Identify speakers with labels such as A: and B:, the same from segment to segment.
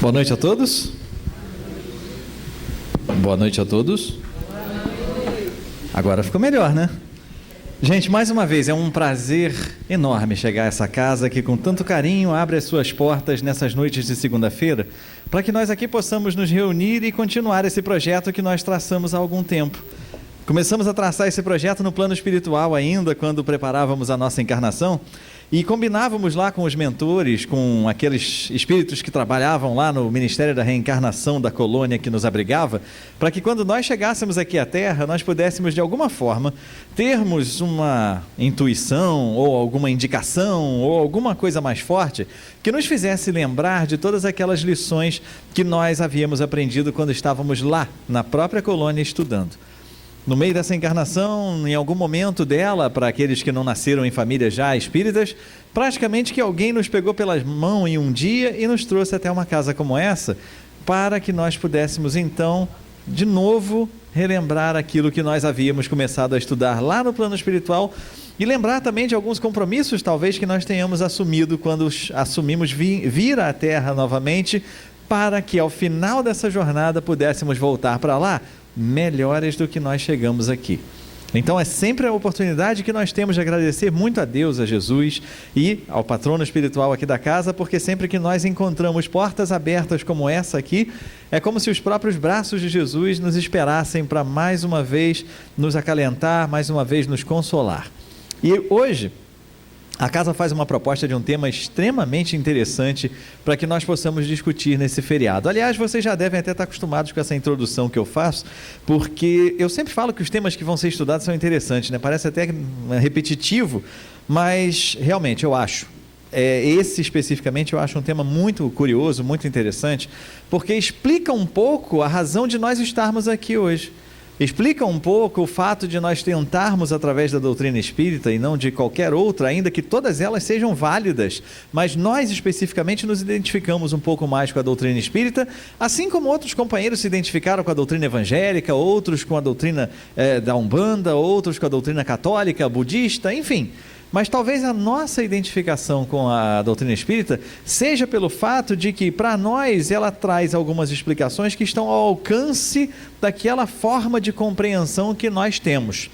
A: Boa noite a todos. Boa noite a todos. Agora ficou melhor, né? Gente, mais uma vez, é um prazer enorme chegar a essa casa que com tanto carinho abre as suas portas nessas noites de segunda-feira, para que nós aqui possamos nos reunir e continuar esse projeto que nós traçamos há algum tempo. Começamos a traçar esse projeto no plano espiritual ainda, quando preparávamos a nossa encarnação, e combinávamos lá com os mentores, com aqueles espíritos que trabalhavam lá no Ministério da Reencarnação da colônia que nos abrigava, para que quando nós chegássemos aqui à Terra, nós pudéssemos de alguma forma termos uma intuição, ou alguma indicação, ou alguma coisa mais forte, que nos fizesse lembrar de todas aquelas lições que nós havíamos aprendido quando estávamos lá, na própria colônia, estudando. No meio dessa encarnação, em algum momento dela, para aqueles que não nasceram em famílias já espíritas, praticamente que alguém nos pegou pelas mãos em um dia e nos trouxe até uma casa como essa, para que nós pudéssemos então, de novo, relembrar aquilo que nós havíamos começado a estudar lá no plano espiritual e lembrar também de alguns compromissos, talvez, que nós tenhamos assumido quando assumimos vir à Terra novamente, para que ao final dessa jornada pudéssemos voltar para lá melhores do que nós chegamos aqui. Então é sempre a oportunidade que nós temos de agradecer muito a Deus, a Jesus e ao patrono espiritual aqui da casa, porque sempre que nós encontramos portas abertas como essa aqui, é como se os próprios braços de Jesus nos esperassem para mais uma vez nos acalentar, mais uma vez nos consolar. E hoje a casa faz uma proposta de um tema extremamente interessante para que nós possamos discutir nesse feriado. Aliás, vocês já devem até estar acostumados com essa introdução que eu faço, porque eu sempre falo que os temas que vão ser estudados são interessantes, né? Parece até repetitivo, mas realmente eu acho. Esse especificamente eu acho um tema muito curioso, muito interessante, porque explica um pouco a razão de nós estarmos aqui hoje. Explica um pouco o fato de nós tentarmos, através da doutrina espírita e não de qualquer outra, ainda que todas elas sejam válidas, mas nós especificamente nos identificamos um pouco mais com a doutrina espírita, assim como outros companheiros se identificaram com a doutrina evangélica, outros com a doutrina da Umbanda, outros com a doutrina católica, budista, enfim. Mas talvez a nossa identificação com a doutrina espírita seja pelo fato de que, para nós, ela traz algumas explicações que estão ao alcance daquela forma de compreensão que nós temos.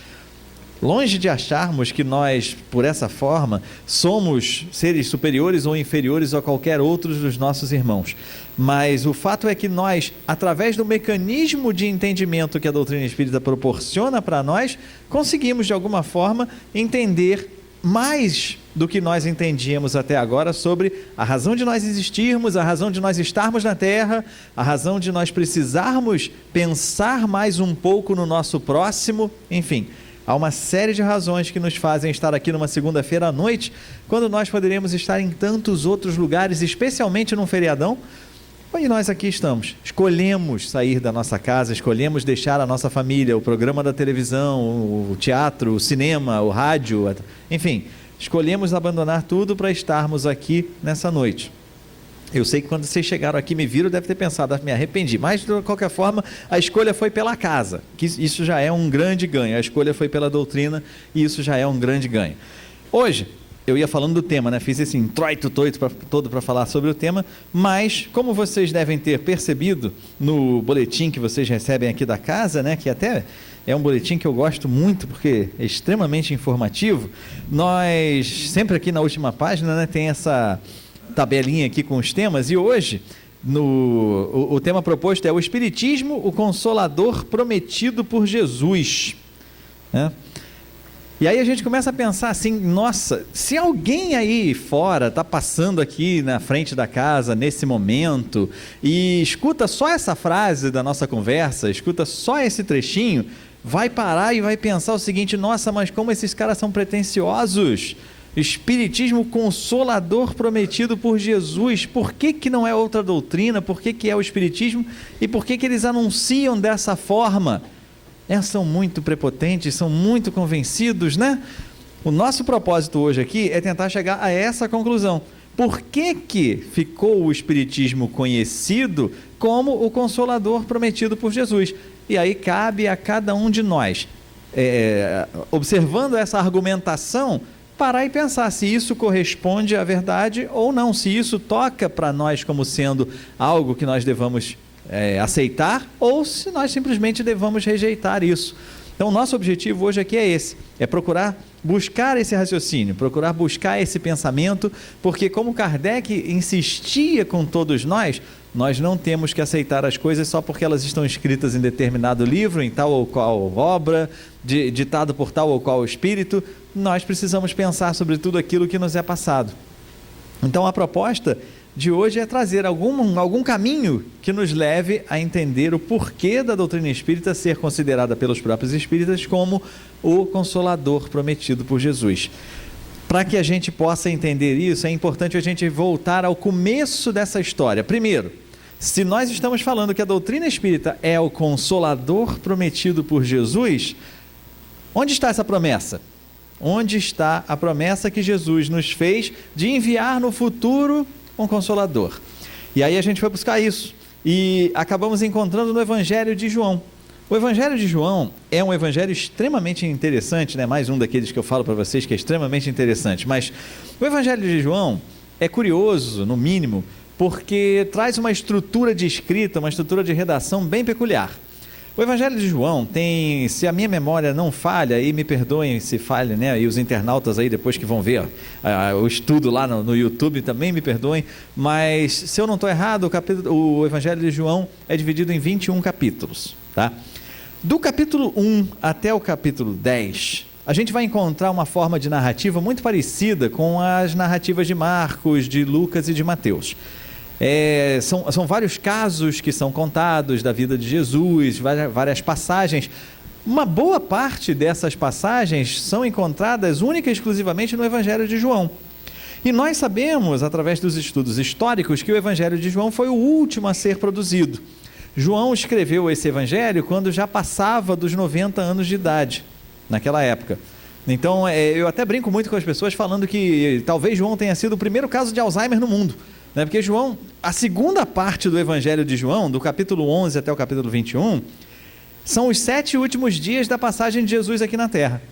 A: Longe de acharmos que nós, por essa forma, somos seres superiores ou inferiores a qualquer outro dos nossos irmãos. Mas o fato é que nós, através do mecanismo de entendimento que a doutrina espírita proporciona para nós, conseguimos, de alguma forma, entender mais do que nós entendíamos até agora sobre a razão de nós existirmos, a razão de nós estarmos na Terra, a razão de nós precisarmos pensar mais um pouco no nosso próximo, enfim, há uma série de razões que nos fazem estar aqui numa segunda-feira à noite, quando nós poderíamos estar em tantos outros lugares, especialmente num feriadão, onde nós aqui estamos. Escolhemos sair da nossa casa, escolhemos deixar a nossa família, o programa da televisão, o teatro, o cinema, o rádio, enfim, escolhemos abandonar tudo para estarmos aqui nessa noite. Eu sei que quando vocês chegaram aqui, me viram, deve ter pensado, me arrependi, mas de qualquer forma, a escolha foi pela casa, que isso já é um grande ganho, a escolha foi pela doutrina e isso já é um grande ganho. Hoje, eu ia falando do tema, né? Fiz esse introito todo para falar sobre o tema, mas como vocês devem ter percebido no boletim que vocês recebem aqui da casa, né? Que até é um boletim que eu gosto muito porque é extremamente informativo, nós sempre aqui na última página, né, tem essa tabelinha aqui com os temas e hoje o tema proposto é o Espiritismo, o Consolador prometido por Jesus, né? E aí a gente começa a pensar assim, nossa, se alguém aí fora está passando aqui na frente da casa nesse momento e escuta só essa frase da nossa conversa, escuta só esse trechinho, vai parar e vai pensar o seguinte, nossa, mas como esses caras são pretensiosos, Espiritismo Consolador prometido por Jesus, por que não é outra doutrina, por que é o Espiritismo e por que eles anunciam dessa forma? São muito prepotentes, são muito convencidos, né? O nosso propósito hoje aqui é tentar chegar a essa conclusão. Por que ficou o Espiritismo conhecido como o Consolador prometido por Jesus? E aí cabe a cada um de nós, observando essa argumentação, parar e pensar se isso corresponde à verdade ou não, se isso toca para nós como sendo algo que nós devamos aceitar, ou se nós simplesmente devamos rejeitar isso. Então, o nosso objetivo hoje aqui é esse, é procurar buscar esse raciocínio, procurar buscar esse pensamento, porque como Kardec insistia com todos nós não temos que aceitar as coisas só porque elas estão escritas em determinado livro, em tal ou qual obra, ditado por tal ou qual espírito. Nós precisamos pensar sobre tudo aquilo que nos é passado. Então, a proposta de hoje é trazer algum caminho que nos leve a entender o porquê da doutrina espírita ser considerada pelos próprios espíritas como o Consolador prometido por Jesus. Para que a gente possa entender isso, é importante a gente voltar ao começo dessa história. Primeiro, se nós estamos falando que a doutrina espírita é o Consolador prometido por Jesus, onde está essa promessa? Onde está a promessa que Jesus nos fez de enviar no futuro um Consolador? E aí a gente foi buscar isso e acabamos encontrando no Evangelho de João. O Evangelho de João é um evangelho extremamente interessante, né? Mais um daqueles que eu falo para vocês que é extremamente interessante, mas o Evangelho de João é curioso, no mínimo, porque traz uma estrutura de escrita, uma estrutura de redação bem peculiar. O Evangelho de João tem, se a minha memória não falha, e me perdoem se falha, né? E os internautas aí depois que vão ver o estudo lá no YouTube também me perdoem, mas se eu não estou errado, o Evangelho de João é dividido em 21 capítulos, tá? Do capítulo 1 até o capítulo 10, a gente vai encontrar uma forma de narrativa muito parecida com as narrativas de Marcos, de Lucas e de Mateus. São vários casos que são contados da vida de Jesus, várias passagens. Uma boa parte dessas passagens são encontradas única e exclusivamente no Evangelho de João. E nós sabemos, através dos estudos históricos, que o Evangelho de João foi o último a ser produzido. João escreveu esse Evangelho quando já passava dos 90 anos de idade, naquela época. Então, eu até brinco muito com as pessoas falando que talvez João tenha sido o primeiro caso de Alzheimer no mundo. Porque João, a segunda parte do Evangelho de João, do capítulo 11 até o capítulo 21, são os 7 últimos dias da passagem de Jesus aqui na Terra.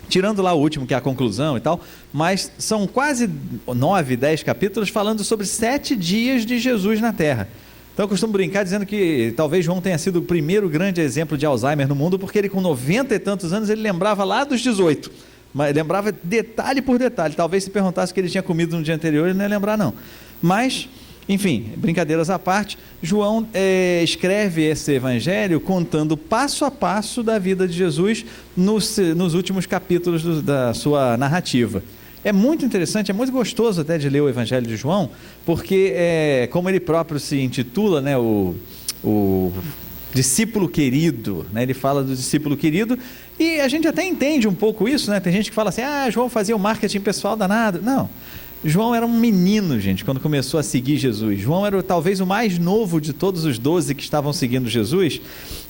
A: Tirando lá o último, que é a conclusão e tal, mas são quase 9, 10 capítulos falando sobre 7 dias de Jesus na Terra. Então eu costumo brincar dizendo que talvez João tenha sido o primeiro grande exemplo de Alzheimer no mundo, porque ele com 90 e tantos anos, ele lembrava lá dos 18, mas lembrava detalhe por detalhe. Talvez se perguntasse o que ele tinha comido no dia anterior, ele não ia lembrar não. Mas, enfim, brincadeiras à parte, João escreve esse evangelho contando passo a passo da vida de Jesus nos últimos capítulos da sua narrativa. É muito interessante, é muito gostoso até de ler o Evangelho de João, porque, como ele próprio se intitula, né, o discípulo querido, né, ele fala do discípulo querido, e a gente até entende um pouco isso, né? Tem gente que fala assim, João fazia o marketing pessoal danado. Não. João era um menino, gente, quando começou a seguir Jesus. João era talvez o mais novo de todos os 12 que estavam seguindo Jesus.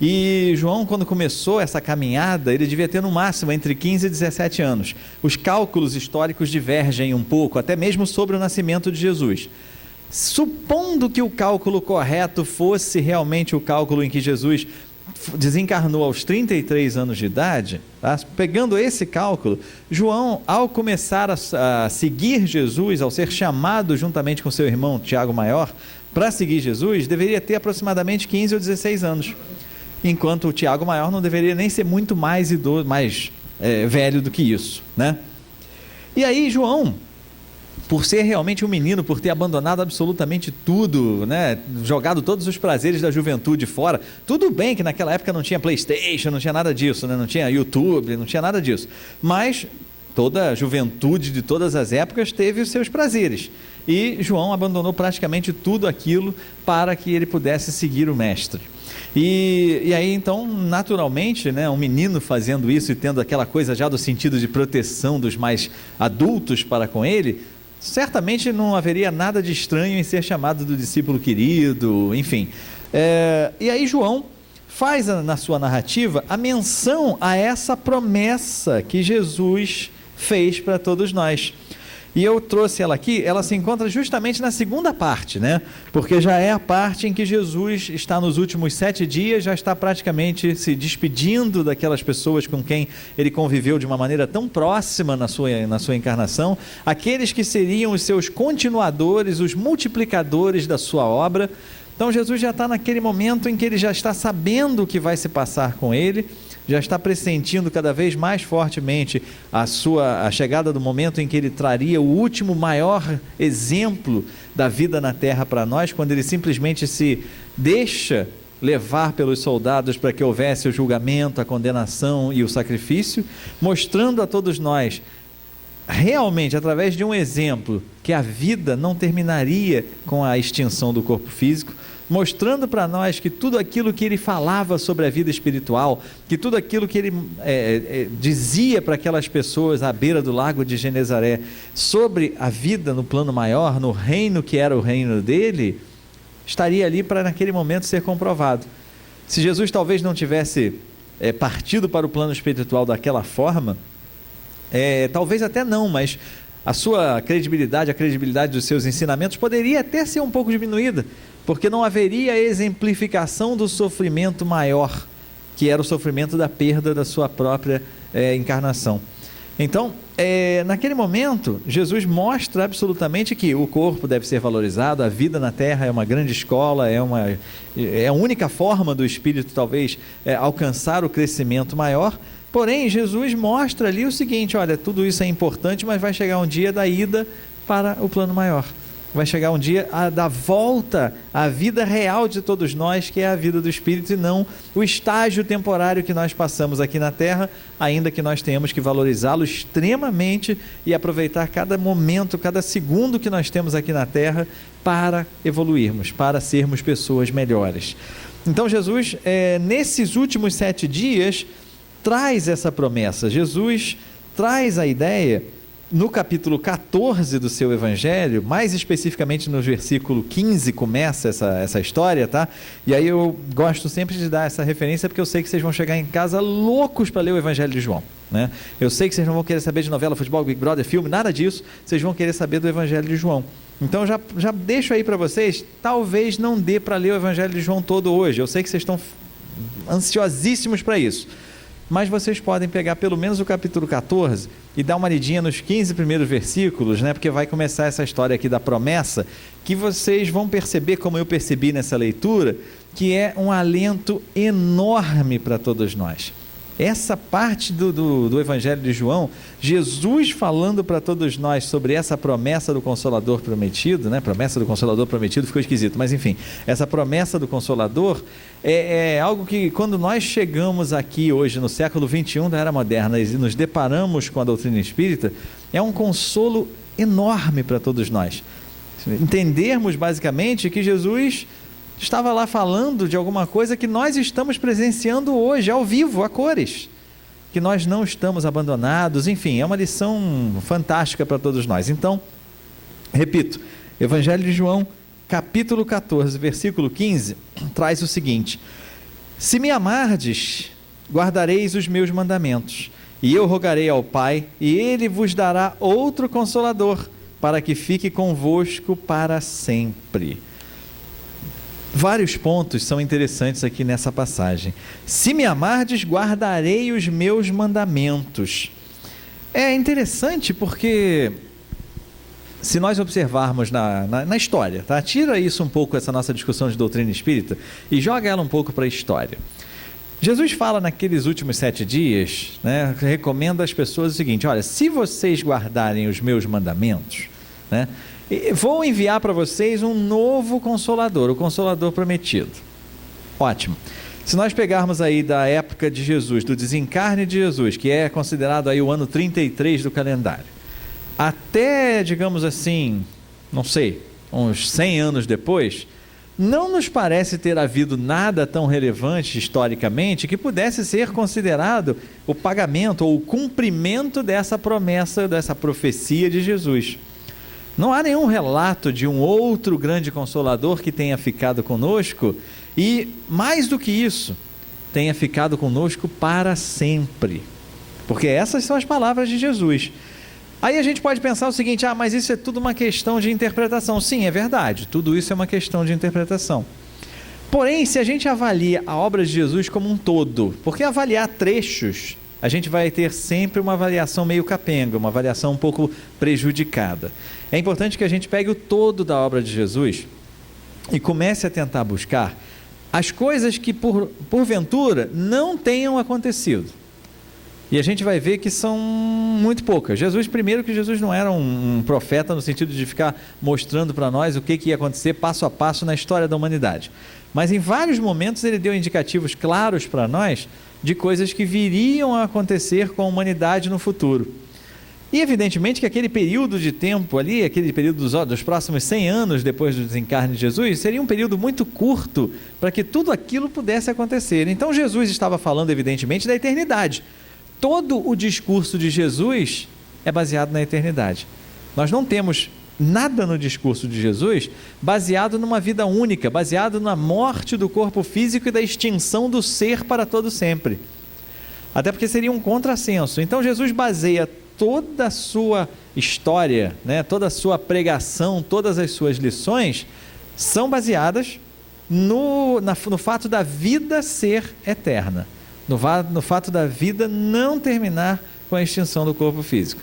A: E João, quando começou essa caminhada, ele devia ter no máximo entre 15 e 17 anos. Os cálculos históricos divergem um pouco, até mesmo sobre o nascimento de Jesus. Supondo que o cálculo correto fosse realmente o cálculo em que Jesus desencarnou aos 33 anos de idade, tá? Pegando esse cálculo, João, ao começar a seguir Jesus, ao ser chamado juntamente com seu irmão Tiago Maior para seguir Jesus, deveria ter aproximadamente 15 ou 16 anos, enquanto o Tiago Maior não deveria nem ser muito mais idoso, mais velho do que isso, né? E aí João, por ser realmente um menino, por ter abandonado absolutamente tudo, né? Jogado todos os prazeres da juventude fora. Tudo bem que naquela época não tinha PlayStation, não tinha nada disso, né? Não tinha YouTube, não tinha nada disso. Mas toda a juventude de todas as épocas teve os seus prazeres. E João abandonou praticamente tudo aquilo para que ele pudesse seguir o mestre. E aí então, naturalmente, né, um menino fazendo isso e tendo aquela coisa já do sentido de proteção dos mais adultos para com ele, certamente não haveria nada de estranho em ser chamado do discípulo querido, enfim. E aí João faz na sua narrativa a menção a essa promessa que Jesus fez para todos nós. E eu trouxe ela aqui, ela se encontra justamente na segunda parte, né? Porque já é a parte em que Jesus está nos últimos 7 dias, já está praticamente se despedindo daquelas pessoas com quem ele conviveu de uma maneira tão próxima na sua encarnação, aqueles que seriam os seus continuadores, os multiplicadores da sua obra. Então Jesus já está naquele momento em que ele já está sabendo o que vai se passar com ele, já está pressentindo cada vez mais fortemente a chegada do momento em que ele traria o último maior exemplo da vida na terra para nós, quando ele simplesmente se deixa levar pelos soldados para que houvesse o julgamento, a condenação e o sacrifício, mostrando a todos nós, realmente, através de um exemplo, que a vida não terminaria com a extinção do corpo físico, mostrando para nós que tudo aquilo que ele falava sobre a vida espiritual, que tudo aquilo que ele dizia para aquelas pessoas à beira do lago de Genezaré, sobre a vida no plano maior, no reino que era o reino dele, estaria ali para naquele momento ser comprovado. Se Jesus talvez não tivesse partido para o plano espiritual daquela forma, talvez até não, mas a sua credibilidade, a credibilidade dos seus ensinamentos poderia até ser um pouco diminuída, porque não haveria exemplificação do sofrimento maior, que era o sofrimento da perda da sua própria encarnação. Então, naquele momento, Jesus mostra absolutamente que o corpo deve ser valorizado, a vida na terra é uma grande escola, é a única forma do espírito talvez alcançar o crescimento maior. Porém, Jesus mostra ali o seguinte: olha, tudo isso é importante, mas vai chegar um dia da ida para o plano maior. Vai chegar um dia da volta à vida real de todos nós, que é a vida do Espírito, e não o estágio temporário que nós passamos aqui na Terra, ainda que nós tenhamos que valorizá-lo extremamente e aproveitar cada momento, cada segundo que nós temos aqui na Terra para evoluirmos, para sermos pessoas melhores. Então Jesus, nesses últimos 7 dias, traz essa promessa. Jesus traz a ideia, no capítulo 14 do seu Evangelho, mais especificamente no versículo 15 começa essa história, tá? E aí eu gosto sempre de dar essa referência, porque eu sei que vocês vão chegar em casa loucos para ler o Evangelho de João, né? Eu sei que vocês não vão querer saber de novela, futebol, Big Brother, filme, nada disso, vocês vão querer saber do Evangelho de João. Então já deixo aí para vocês, talvez não dê para ler o Evangelho de João todo hoje, eu sei que vocês estão ansiosíssimos para isso, mas vocês podem pegar pelo menos o capítulo 14 e dar uma lidinha nos 15 primeiros versículos, né? Porque vai começar essa história aqui da promessa, que vocês vão perceber, como eu percebi nessa leitura, que é um alento enorme para todos nós. Essa parte do Evangelho de João, Jesus falando para todos nós sobre essa promessa do Consolador prometido, né? Promessa do Consolador prometido ficou esquisito, mas enfim, essa promessa do Consolador é algo que, quando nós chegamos aqui hoje no século 21 da Era Moderna e nos deparamos com a doutrina espírita, é um consolo enorme para todos nós. Entendermos basicamente que Jesus estava lá falando de alguma coisa que nós estamos presenciando hoje, ao vivo, a cores, que nós não estamos abandonados, enfim, é uma lição fantástica para todos nós. Então, repito, Evangelho de João, capítulo 14, versículo 15, traz o seguinte: se me amardes, guardareis os meus mandamentos, e eu rogarei ao Pai, e ele vos dará outro Consolador, para que fique convosco para sempre. Vários pontos são interessantes aqui nessa passagem. Se me amardes, guardarei os meus mandamentos. É interessante porque, se nós observarmos na história, tá? Tira isso um pouco, essa nossa discussão de doutrina espírita, e joga ela um pouco para a história. Jesus fala naqueles últimos 7 dias, né, recomenda às pessoas o seguinte: olha, se vocês guardarem os meus mandamentos, né, vou enviar para vocês um novo Consolador, o Consolador prometido. Ótimo. Se nós pegarmos aí da época de Jesus, do desencarne de Jesus, que é considerado aí o ano 33 do calendário, até, digamos assim, não sei, uns 100 anos depois, não nos parece ter havido nada tão relevante historicamente que pudesse ser considerado o pagamento ou o cumprimento dessa promessa, dessa profecia de Jesus. Não há nenhum relato de um outro grande Consolador que tenha ficado conosco e, mais do que isso, tenha ficado conosco para sempre. Porque essas são as palavras de Jesus. Aí a gente pode pensar o seguinte: mas isso é tudo uma questão de interpretação. Sim, é verdade, tudo isso é uma questão de interpretação. Porém, se a gente avalia a obra de Jesus como um todo, porque avaliar trechos, a gente vai ter sempre uma avaliação meio capenga, uma avaliação um pouco prejudicada. É importante que a gente pegue o todo da obra de Jesus e comece a tentar buscar as coisas que porventura não tenham acontecido. E a gente vai ver que são muito poucas. Primeiro que Jesus não era um profeta no sentido de ficar mostrando para nós o que ia acontecer passo a passo na história da humanidade. Mas em vários momentos ele deu indicativos claros para nós de coisas que viriam a acontecer com a humanidade no futuro. E evidentemente que aquele período de tempo ali, aquele período dos próximos 100 anos depois do desencarne de Jesus, seria um período muito curto para que tudo aquilo pudesse acontecer. Então Jesus estava falando evidentemente da eternidade. Todo o discurso de Jesus é baseado na eternidade. Nós não temos nada no discurso de Jesus baseado numa vida única, baseado na morte do corpo físico e da extinção do ser para todo sempre. Até porque seria um contrassenso. Então Jesus baseia toda a sua história, toda a sua pregação, todas as suas lições são baseadas no fato da vida ser eterna, no fato da vida não terminar com a extinção do corpo físico.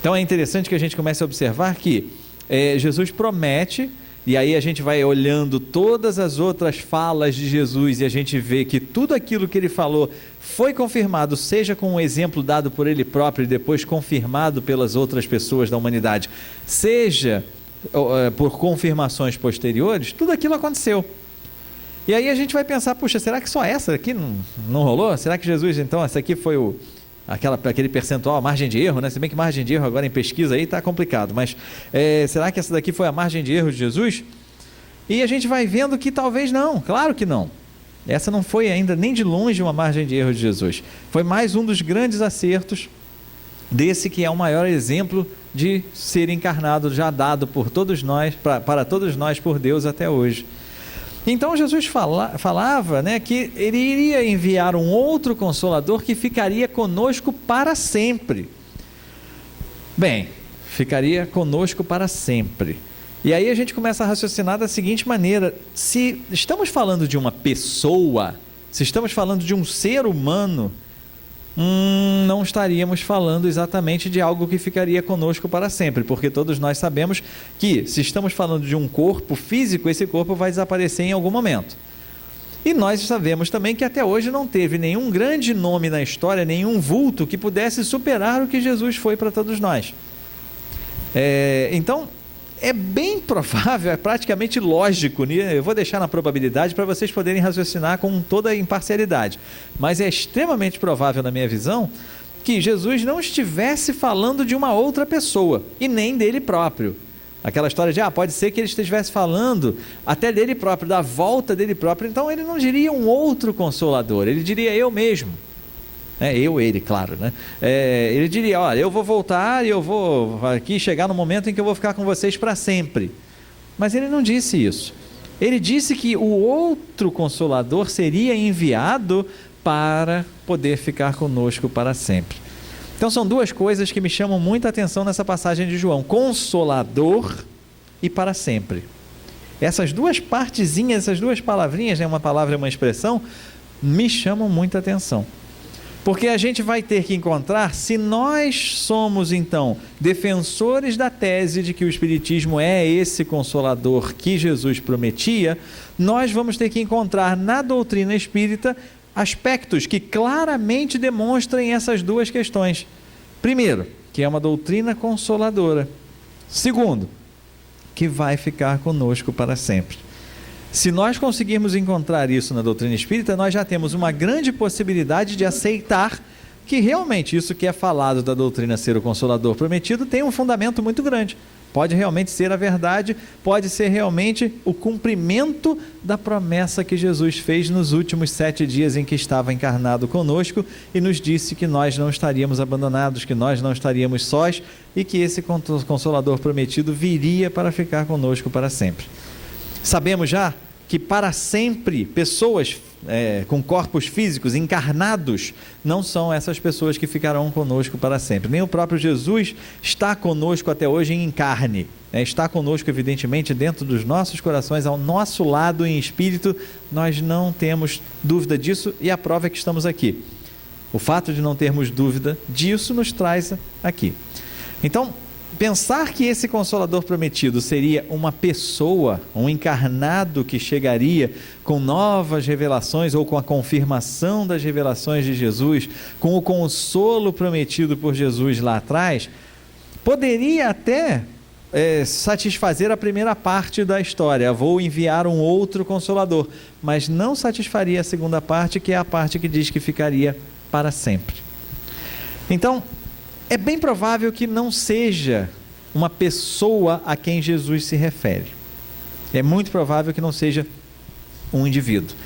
A: Então é interessante que a gente comece a observar que Jesus promete, e aí a gente vai olhando todas as outras falas de Jesus e a gente vê que tudo aquilo que ele falou foi confirmado, seja com um exemplo dado por ele próprio e depois confirmado pelas outras pessoas da humanidade, seja por confirmações posteriores, tudo aquilo aconteceu. E aí a gente vai pensar, puxa, será que só essa aqui não rolou? Será que Jesus, então, essa aqui foi aquele percentual, a margem de erro, se bem que margem de erro agora em pesquisa aí está complicado, mas será que essa daqui foi a margem de erro de Jesus? E a gente vai vendo que talvez não, claro que não. Essa não foi ainda nem de longe uma margem de erro de Jesus. Foi mais um dos grandes acertos desse que é o maior exemplo de ser encarnado já dado por todos nós, para todos nós por Deus até hoje. Então Jesus falava que ele iria enviar um outro Consolador que ficaria conosco para sempre. Bem, ficaria conosco para sempre. E aí a gente começa a raciocinar da seguinte maneira: se estamos falando de uma pessoa, se estamos falando de um ser humano, não estaríamos falando exatamente de algo que ficaria conosco para sempre, porque todos nós sabemos que, se estamos falando de um corpo físico, esse corpo vai desaparecer em algum momento. E nós sabemos também que até hoje não teve nenhum grande nome na história, nenhum vulto que pudesse superar o que Jesus foi para todos nós. Então, é bem provável, é praticamente lógico, eu vou deixar na probabilidade para vocês poderem raciocinar com toda a imparcialidade, mas é extremamente provável, na minha visão, que Jesus não estivesse falando de uma outra pessoa, e nem dele próprio. Aquela história de, pode ser que ele estivesse falando até dele próprio, da volta dele próprio, então ele não diria um outro Consolador, ele diria eu mesmo. Ele, claro, ele diria, olha, eu vou voltar e eu vou aqui chegar no momento em que eu vou ficar com vocês para sempre. Mas ele não disse isso. Ele disse que o outro Consolador seria enviado para poder ficar conosco para sempre. Então são duas coisas que me chamam muita atenção nessa passagem de João: Consolador e para sempre. Essas duas partezinhas, essas duas palavrinhas, uma palavra e uma expressão, me chamam muita atenção. Porque a gente vai ter que encontrar, se nós somos então defensores da tese de que o Espiritismo é esse Consolador que Jesus prometia, nós vamos ter que encontrar na doutrina espírita aspectos que claramente demonstrem essas duas questões. Primeiro, que é uma doutrina consoladora. Segundo, que vai ficar conosco para sempre. Se nós conseguirmos encontrar isso na doutrina espírita, nós já temos uma grande possibilidade de aceitar que realmente isso que é falado da doutrina ser o Consolador prometido tem um fundamento muito grande. Pode realmente ser a verdade, pode ser realmente o cumprimento da promessa que Jesus fez nos últimos 7 dias em que estava encarnado conosco e nos disse que nós não estaríamos abandonados, que nós não estaríamos sós e que esse Consolador prometido viria para ficar conosco para sempre. Sabemos já que para sempre pessoas com corpos físicos encarnados não são essas pessoas que ficarão conosco para sempre. Nem o próprio Jesus está conosco até hoje em carne, está conosco evidentemente dentro dos nossos corações, ao nosso lado em espírito. Nós não temos dúvida disso, e a prova é que estamos aqui. O fato de não termos dúvida disso nos traz aqui. Então, pensar que esse Consolador prometido seria uma pessoa, um encarnado que chegaria com novas revelações ou com a confirmação das revelações de Jesus, com o consolo prometido por Jesus lá atrás, poderia até satisfazer a primeira parte da história: vou enviar um outro Consolador, mas não satisfaria a segunda parte, que é a parte que diz que ficaria para sempre. Então, é bem provável que não seja uma pessoa a quem Jesus se refere. É muito provável que não seja um indivíduo.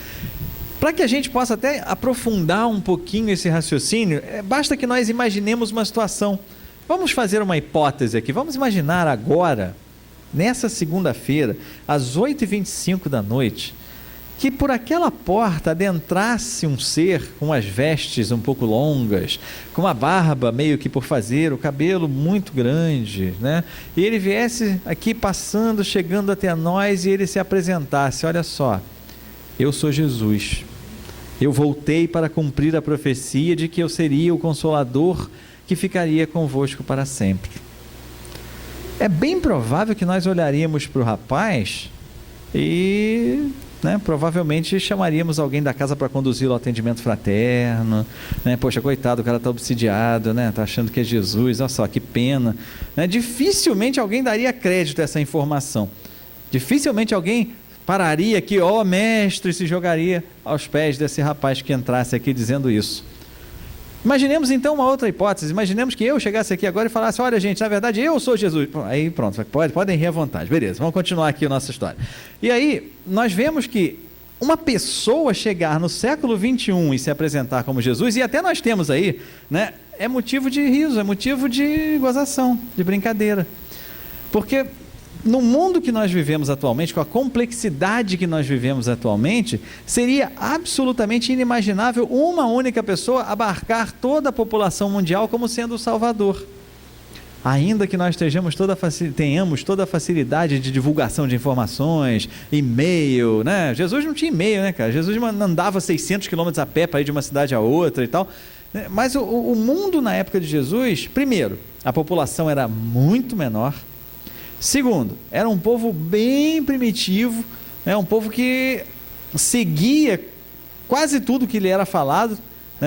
A: Para que a gente possa até aprofundar um pouquinho esse raciocínio, basta que nós imaginemos uma situação. Vamos fazer uma hipótese aqui. Vamos imaginar agora, nessa segunda-feira, às 8h25 da noite, que por aquela porta adentrasse um ser com as vestes um pouco longas, com uma barba meio que por fazer, o cabelo muito grande, né? E ele viesse aqui passando, chegando até nós, e ele se apresentasse: olha só, eu sou Jesus, eu voltei para cumprir a profecia de que eu seria o Consolador que ficaria convosco para sempre. É bem provável que nós olharíamos para o rapaz e provavelmente chamaríamos alguém da casa para conduzi-lo ao atendimento fraterno, poxa, coitado, o cara está obsidiado, está achando que é Jesus, olha só, que pena, Dificilmente alguém daria crédito a essa informação, dificilmente alguém pararia aqui, mestre, se jogaria aos pés desse rapaz que entrasse aqui dizendo isso. Imaginemos então uma outra hipótese. Imaginemos que eu chegasse aqui agora e falasse: olha gente, na verdade eu sou Jesus. Aí pronto, podem rir à vontade, beleza, vamos continuar aqui a nossa história. E aí nós vemos que uma pessoa chegar no século 21 e se apresentar como Jesus, e até nós temos aí, é motivo de riso, é motivo de gozação, de brincadeira, porque no mundo que nós vivemos atualmente, com a complexidade que nós vivemos atualmente, seria absolutamente inimaginável uma única pessoa abarcar toda a população mundial como sendo o Salvador. Ainda que nós tenhamos toda a facilidade de divulgação de informações, e-mail, Jesus não tinha e-mail, cara? Jesus andava 600 quilômetros a pé para ir de uma cidade a outra e tal. Mas o mundo na época de Jesus, primeiro, a população era muito menor. Segundo, era um povo bem primitivo, um povo que seguia quase tudo que lhe era falado,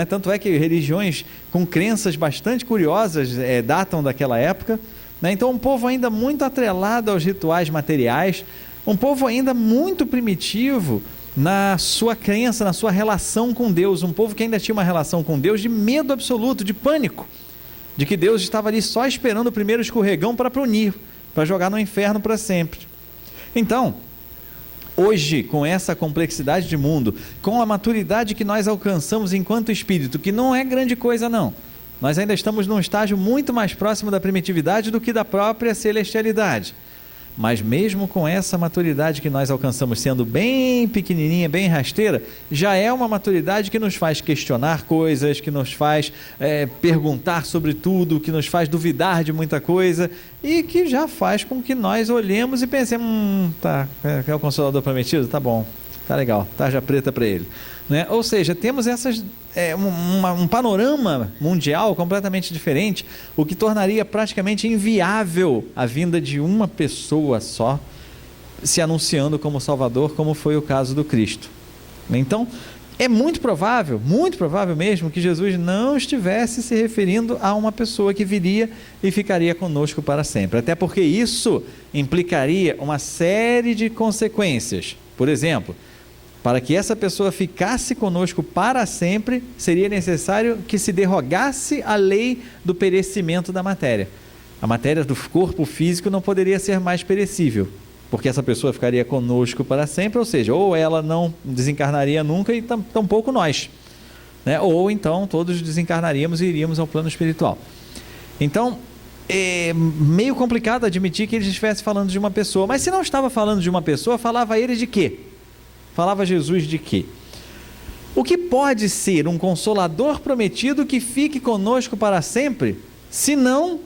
A: tanto é que religiões com crenças bastante curiosas datam daquela época, então um povo ainda muito atrelado aos rituais materiais, um povo ainda muito primitivo na sua crença, na sua relação com Deus, um povo que ainda tinha uma relação com Deus de medo absoluto, de pânico, de que Deus estava ali só esperando o primeiro escorregão para punir, para jogar no inferno para sempre. Então, hoje, com essa complexidade de mundo, com a maturidade que nós alcançamos enquanto espírito, que não é grande coisa não, nós ainda estamos num estágio muito mais próximo da primitividade do que da própria celestialidade, mas mesmo com essa maturidade que nós alcançamos, sendo bem pequenininha, bem rasteira, já é uma maturidade que nos faz questionar coisas, que nos faz perguntar sobre tudo, que nos faz duvidar de muita coisa, e que já faz com que nós olhemos e pensemos: tá, é o Consolador prometido? Tá bom, tá legal, tarja preta para ele, Ou seja, temos um panorama mundial completamente diferente, o que tornaria praticamente inviável a vinda de uma pessoa só se anunciando como Salvador, como foi o caso do Cristo. Então, é muito provável mesmo, que Jesus não estivesse se referindo a uma pessoa que viria e ficaria conosco para sempre, até porque isso implicaria uma série de consequências. Por exemplo, para que essa pessoa ficasse conosco para sempre, seria necessário que se derrogasse a lei do perecimento da matéria. A matéria do corpo físico não poderia ser mais perecível, porque essa pessoa ficaria conosco para sempre, ou seja, ou ela não desencarnaria nunca e tampouco nós, ou então todos desencarnaríamos e iríamos ao plano espiritual. Então, é meio complicado admitir que ele estivesse falando de uma pessoa, mas se não estava falando de uma pessoa, falava ele de quê? falava Jesus de quê? O que pode ser um consolador prometido que fique conosco para sempre, se não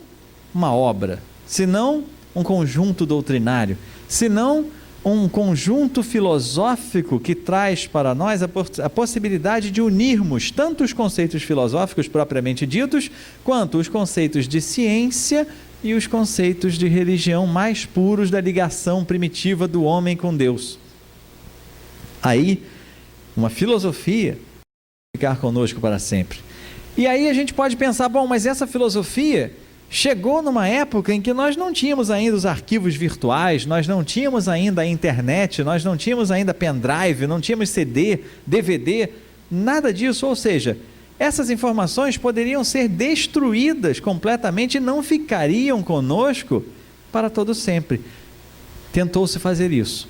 A: uma obra, se não um conjunto doutrinário, se não um conjunto filosófico que traz para nós a possibilidade de unirmos tanto os conceitos filosóficos propriamente ditos, quanto os conceitos de ciência e os conceitos de religião mais puros da ligação primitiva do homem com Deus. Aí, uma filosofia ficar conosco para sempre. E aí a gente pode pensar, bom, mas essa filosofia chegou numa época em que nós não tínhamos ainda os arquivos virtuais, nós não tínhamos ainda a internet, nós não tínhamos ainda pendrive, não tínhamos CD, DVD, nada disso, ou seja, essas informações poderiam ser destruídas completamente e não ficariam conosco para todo sempre. Tentou-se fazer isso.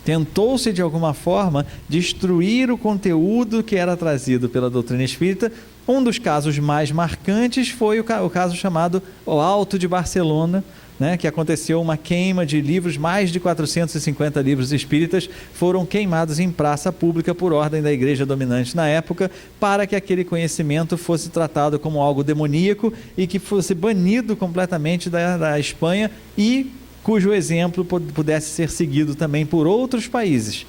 A: Tentou-se, de alguma forma, destruir o conteúdo que era trazido pela doutrina espírita. Um dos casos mais marcantes foi o caso chamado o Alto de Barcelona, né, que aconteceu uma queima de livros, mais de 450 livros espíritas foram queimados em praça pública por ordem da igreja dominante na época, para que aquele conhecimento fosse tratado como algo demoníaco e que fosse banido completamente da Espanha e cujo exemplo pudesse ser seguido também por outros países.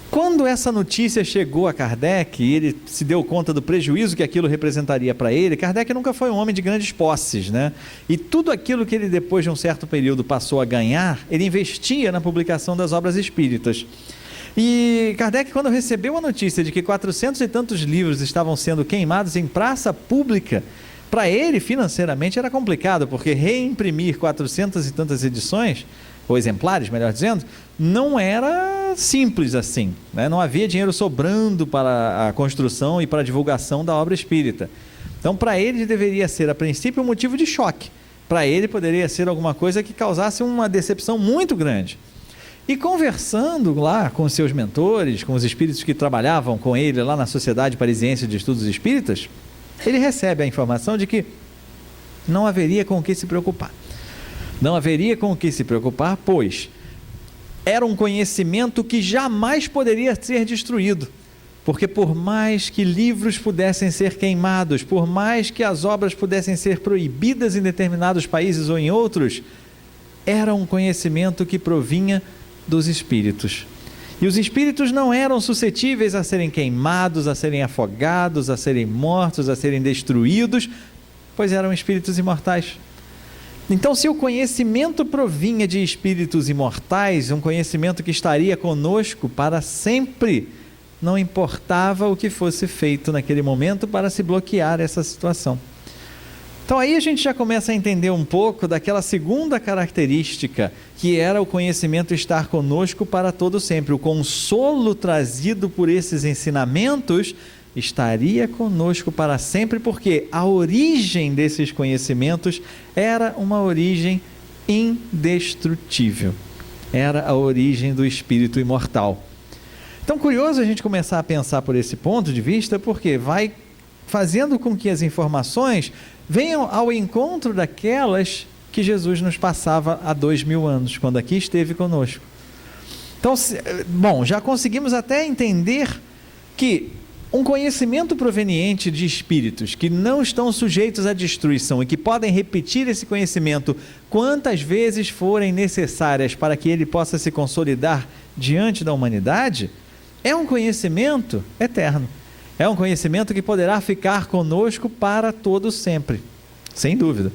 A: Quando essa notícia chegou a Kardec e ele se deu conta do prejuízo que aquilo representaria para ele, Kardec nunca foi um homem de grandes posses, né? E tudo aquilo que ele depois de um certo período passou a ganhar, ele investia na publicação das obras espíritas. E Kardec, quando recebeu a notícia de que 400 e tantos livros estavam sendo queimados em praça pública, para ele, financeiramente, era complicado, porque reimprimir 400 e tantas edições, ou exemplares, melhor dizendo, não era simples assim, né? Não havia dinheiro sobrando para a construção e para a divulgação da obra espírita. Então, para ele, deveria ser, a princípio, um motivo de choque. Para ele, poderia ser alguma coisa que causasse uma decepção muito grande. E conversando lá com seus mentores, com os espíritos que trabalhavam com ele lá na Sociedade Parisiense de Estudos Espíritas, ele recebe a informação de que não haveria com o que se preocupar. Não haveria com o que se preocupar, pois era um conhecimento que jamais poderia ser destruído. Porque por mais que livros pudessem ser queimados, por mais que as obras pudessem ser proibidas em determinados países ou em outros, era um conhecimento que provinha dos espíritos. E os espíritos não eram suscetíveis a serem queimados, a serem afogados, a serem mortos, a serem destruídos, pois eram espíritos imortais. Então, se o conhecimento provinha de espíritos imortais, um conhecimento que estaria conosco para sempre, não importava o que fosse feito naquele momento para se bloquear essa situação. Então aí a gente já começa a entender um pouco daquela segunda característica, que era o conhecimento estar conosco para todo sempre. O consolo trazido por esses ensinamentos estaria conosco para sempre, porque a origem desses conhecimentos era uma origem indestrutível. Era a origem do espírito imortal. Então, curioso a gente começar a pensar por esse ponto de vista, porque vai fazendo com que as informações venham ao encontro daquelas que Jesus nos passava há 2000 anos, quando aqui esteve conosco. Então, bom, já conseguimos até entender que um conhecimento proveniente de espíritos que não estão sujeitos à destruição e que podem repetir esse conhecimento quantas vezes forem necessárias para que ele possa se consolidar diante da humanidade, é um conhecimento eterno. É um conhecimento que poderá ficar conosco para todo sempre, sem dúvida.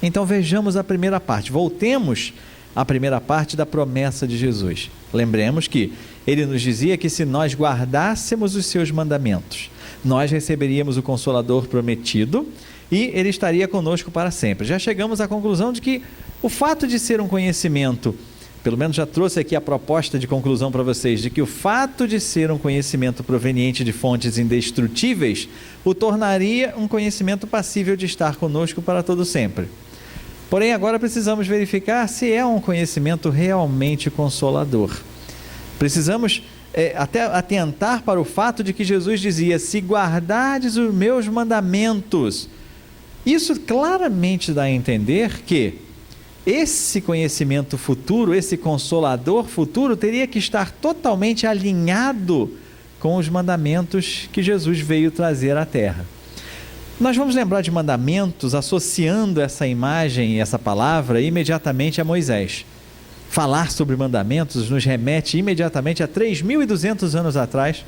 A: Então vejamos a primeira parte, voltemos à primeira parte da promessa de Jesus. Lembremos que ele nos dizia que se nós guardássemos os seus mandamentos, nós receberíamos o Consolador prometido e ele estaria conosco para sempre. Já chegamos à conclusão de que o fato de ser um conhecimento, pelo menos já trouxe aqui a proposta de conclusão para vocês, de que o fato de ser um conhecimento proveniente de fontes indestrutíveis, o tornaria um conhecimento passível de estar conosco para todo sempre. Porém, agora precisamos verificar se é um conhecimento realmente consolador. Precisamos até atentar para o fato de que Jesus dizia: se guardardes os meus mandamentos. Isso claramente dá a entender que esse conhecimento futuro, esse consolador futuro, teria que estar totalmente alinhado com os mandamentos que Jesus veio trazer à Terra. Nós vamos lembrar de mandamentos associando essa imagem e essa palavra imediatamente a Moisés. Falar sobre mandamentos nos remete imediatamente a 3.200 anos atrás,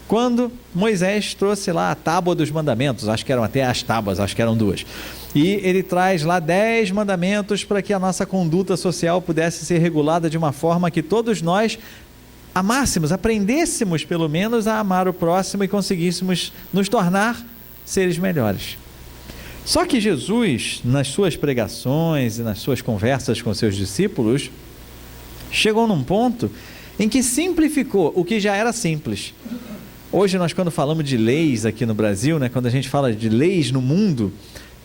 A: quando Moisés trouxe lá a tábua dos mandamentos, acho que eram até as tábuas, acho que eram 2. E ele traz lá 10 mandamentos para que a nossa conduta social pudesse ser regulada de uma forma que todos nós amássemos, aprendêssemos pelo menos a amar o próximo e conseguíssemos nos tornar seres melhores. Só que Jesus, nas suas pregações e nas suas conversas com seus discípulos, chegou num ponto em que simplificou o que já era simples. Hoje nós, quando falamos de leis aqui no Brasil, quando a gente fala de leis no mundo,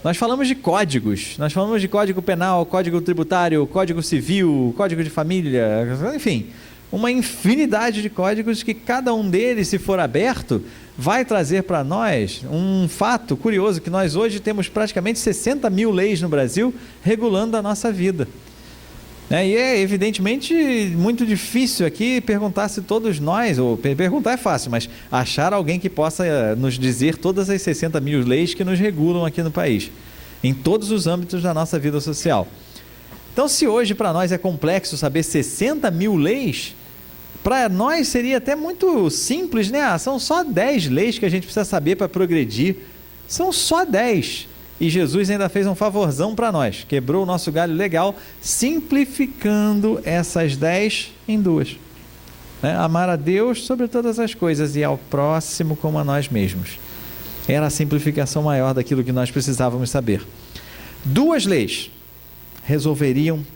A: nós falamos de códigos, nós falamos de código penal, código tributário, código civil, código de família, enfim, uma infinidade de códigos que cada um deles, se for aberto, vai trazer para nós um fato curioso, que nós hoje temos praticamente 60 mil leis no Brasil regulando a nossa vida. E é evidentemente muito difícil aqui perguntar se todos nós, ou perguntar é fácil, mas achar alguém que possa nos dizer todas as 60 mil leis que nos regulam aqui no país, em todos os âmbitos da nossa vida social. Então, se hoje para nós é complexo saber 60 mil leis, para nós seria até muito simples, são só 10 leis que a gente precisa saber para progredir, são só 10. E Jesus ainda fez um favorzão para nós, quebrou o nosso galho legal, simplificando essas 10 em 2. Amar a Deus sobre todas as coisas e ao próximo como a nós mesmos. Era a simplificação maior daquilo que nós precisávamos saber. 2 leis resolveriam